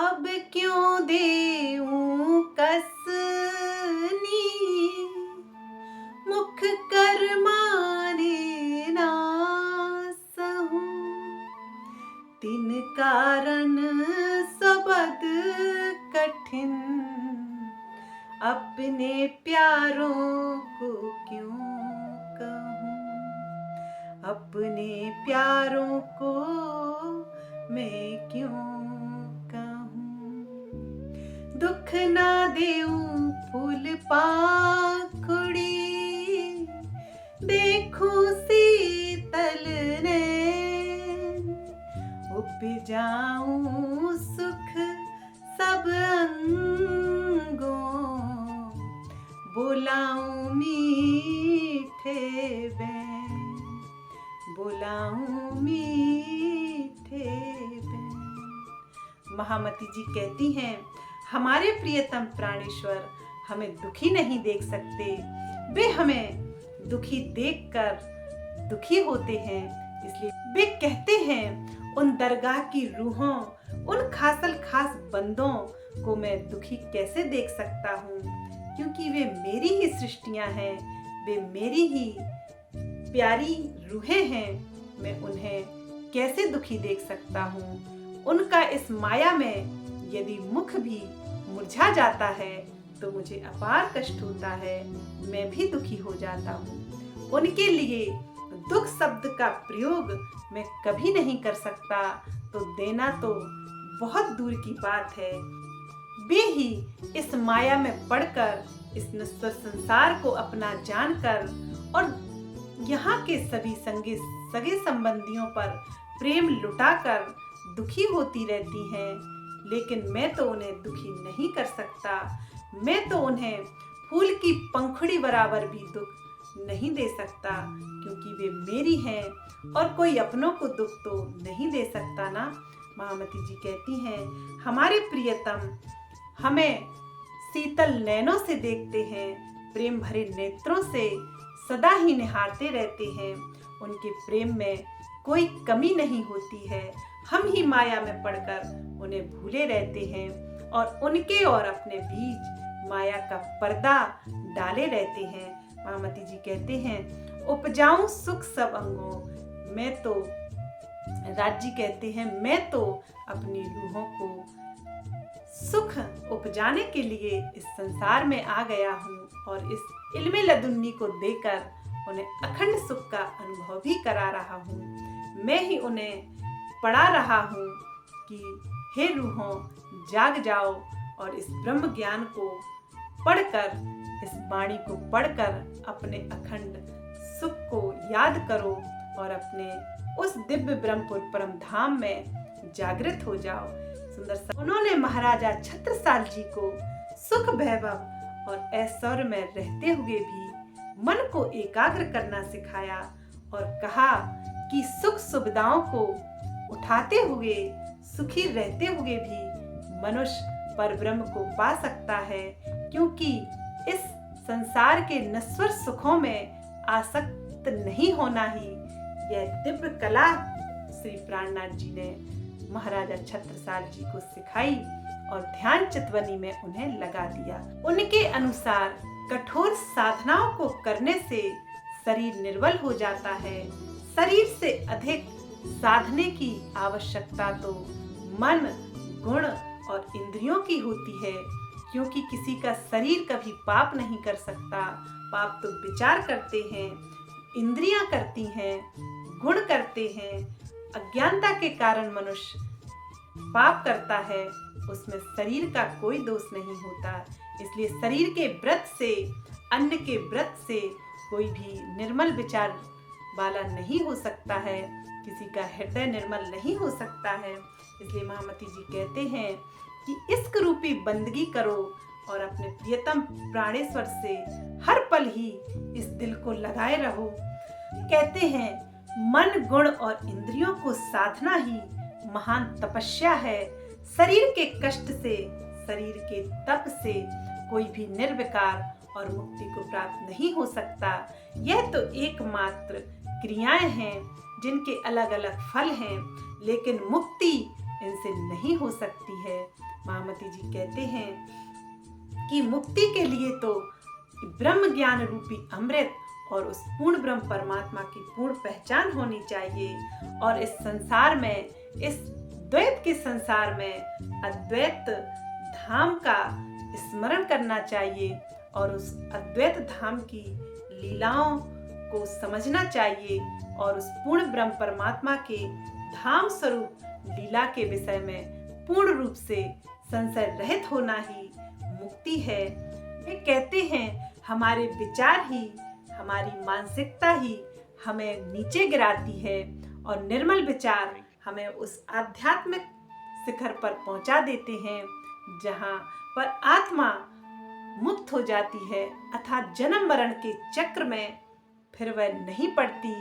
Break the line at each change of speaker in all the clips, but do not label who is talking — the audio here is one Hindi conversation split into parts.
अब क्यों देऊं कसनी, मुख कर मारे ना सहूं। तिन कारण सबद कठिन, अपने प्यारों को क्यों कहूं। अपने प्यारों को मैं क्यों कहूं। दुख ना देऊं फूल पाखुड़ी, देखूं शीतल नैन। उपजाऊं सुख सब अंगों, बुलाऊं मीठे बैन। बुलाऊं मीठे बैन। महामती जी कहती हैं, हमारे प्रियतम प्राणेश्वर हमें दुखी नहीं देख सकते। वे हमें दुखी देखकर दुखी होते हैं। इसलिए वे कहते हैं, उन दरगाह की रूहों, उन खासल खास बंदों को मैं दुखी कैसे देख सकता हूँ, क्योंकि वे मेरी ही सृष्टियाँ हैं, वे मेरी ही प्यारी रूहें हैं। मैं उन्हें कैसे दुखी देख सकता हूँ। उनका इस माया में यदि मुख भी मुरझा जाता है तो मुझे अपार कष्ट होता है, मैं भी दुखी हो जाता हूँ। उनके लिए दुख शब्द का प्रयोग मैं कभी नहीं कर सकता, तो देना तो बहुत दूर की बात है। वे ही इस माया में पड़कर इस नश्वर संसार को अपना जानकर और यहाँ के सभी सगे संबंधियों पर प्रेम लुटाकर दुखी होती रहती हैं। लेकिन मैं तो उन्हें दुखी नहीं कर सकता। मैं तो उन्हें फूल की पंखुड़ी बराबर भी दुख नहीं दे सकता, क्योंकि वे मेरी हैं और कोई अपनों को दुख तो नहीं दे सकता ना। महामती जी कहती हैं, हमारे प्रियतम हमें शीतल नैनों से देखते हैं, प्रेम भरे नेत्रों से सदा ही निहारते रहते हैं। उनके प्रेम में कोई कमी नहीं होती है। हम ही माया में पड़कर उन्हें भूले रहते हैं और उनके और अपने बीच माया का पर्दा डाले रहते हैं। महामती जी कहते हैं, उपजाऊं सुख सब अंगों। मैं तो राज जी कहते हैं, मैं तो अपनी रूहों को सुख उपजाने के लिए इस संसार में आ गया हूँ और इस इल्मे लदुन्नी को देकर उन्हें अखंड सुख का अनुभव भी करा रहा हूँ। मैं ही उन्हें पढ़ा रहा हूँ कि हे रूहों, जाग जाओ और इस ब्रह्म ज्ञान को पढ़कर, इस वाणी को पढ़कर अपने अखंड सुख को याद करो और अपने उस दिव्य ब्रह्मपुर परम धाम में जागृत हो जाओ। सुंदर सा उन्होंने महाराजा छत्रसाल जी को सुख वैभव और ऐश्वर्य में रहते हुए भी मन को एकाग्र करना सिखाया और कहा कि सुख सुविधाओं को उठाते हुए, सुखी रहते हुए भी मनुष्य परब्रह्म को पा सकता है, क्योंकि इस संसार के नश्वर सुखों में आसक्त नहीं होना ही यह दिव्य कला श्री प्राणनाथ जी ने महाराजा छत्रसाल जी को सिखाई और ध्यान चितवनी में उन्हें लगा दिया। उनके अनुसार कठोर साधनाओं को करने से शरीर निर्बल हो जाता है। शरीर से अधिक साधने की आवश्यकता तो मन, गुण और इंद्रियों की होती है, क्योंकि किसी का शरीर कभी पाप नहीं कर सकता। पाप तो विचार करते हैं, इंद्रियां करती हैं, गुण करते हैं। अज्ञानता के कारण मनुष्य पाप करता है, उसमें शरीर का कोई दोष नहीं होता। इसलिए शरीर के व्रत से, अन्न के व्रत से कोई भी निर्मल विचार वाला नहीं हो सकता है, किसी का हृदय निर्मल नहीं हो सकता है। इसलिए महामती जी कहते हैं कि इश्क रूपी बंदगी करो और अपने प्रियतम प्राणेश्वर से हर पल ही इस दिल को लगाए रहो। कहते हैं, मन, गुण और इंद्रियों को साधना ही महान तपस्या है। शरीर के कष्ट से, शरीर के तप से कोई भी निर्विकार और मुक्ति को प्राप्त नहीं हो सकता। यह तो एकमात्र क्रियाएं हैं जिनके अलग अलग फल हैं, लेकिन मुक्ति इनसे नहीं हो सकती है। महामती जी कहते हैं कि मुक्ति के लिए तो ब्रह्म ज्ञान रूपी अमृत और उस पूर्ण ब्रह्म परमात्मा की पूर्ण पहचान होनी चाहिए, और इस संसार में, इस द्वैत के संसार में अद्वैत धाम का स्मरण करना चाहिए और उस अद्वैत धाम की लीलाओं को समझना चाहिए और उस पूर्ण ब्रह्म परमात्मा के धाम स्वरूप लीला के विषय में पूर्ण रूप से संशय रहित होना ही मुक्ति है। वे कहते हैं हमारे विचार ही, हमारी मानसिकता ही हमें नीचे गिराती है और निर्मल विचार हमें उस आध्यात्मिक शिखर पर पहुंचा देते हैं जहां पर आत्मा मुक्त हो जाती है, अर्थात जन्म मरण के चक्र में फिर वह नहीं पड़ती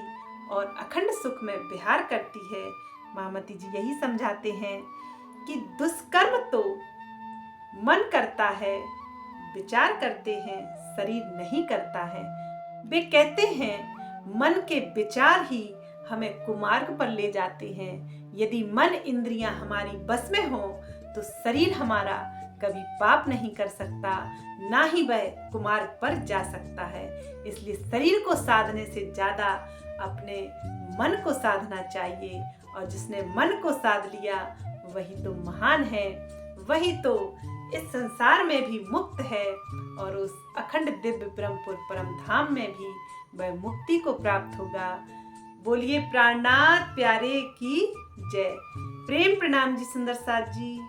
और अखंड सुख में विहार करती है। महामती जी यही समझाते हैं कि दुष्कर्म तो मन करता है, विचार करते हैं, शरीर नहीं करता है। वे कहते हैं मन के विचार ही हमें कुमार्ग पर ले जाते हैं। यदि मन इंद्रियां हमारी बस में हो तो शरीर हमारा कभी पाप नहीं कर सकता, ना ही वह कुमार्ग पर जा सकता है। इसलिए शरीर को साधने से ज्यादा अपने मन को साधना चाहिए, और जिसने मन को साध लिया वही तो महान है, वही तो इस संसार में भी मुक्त है और उस अखंड दिव्य ब्रह्मपुर परम धाम में भी वह मुक्ति को प्राप्त होगा। बोलिए प्राणनाथ प्यारे की जय। प्रेम प्रणाम जी सुंदर साथ जी।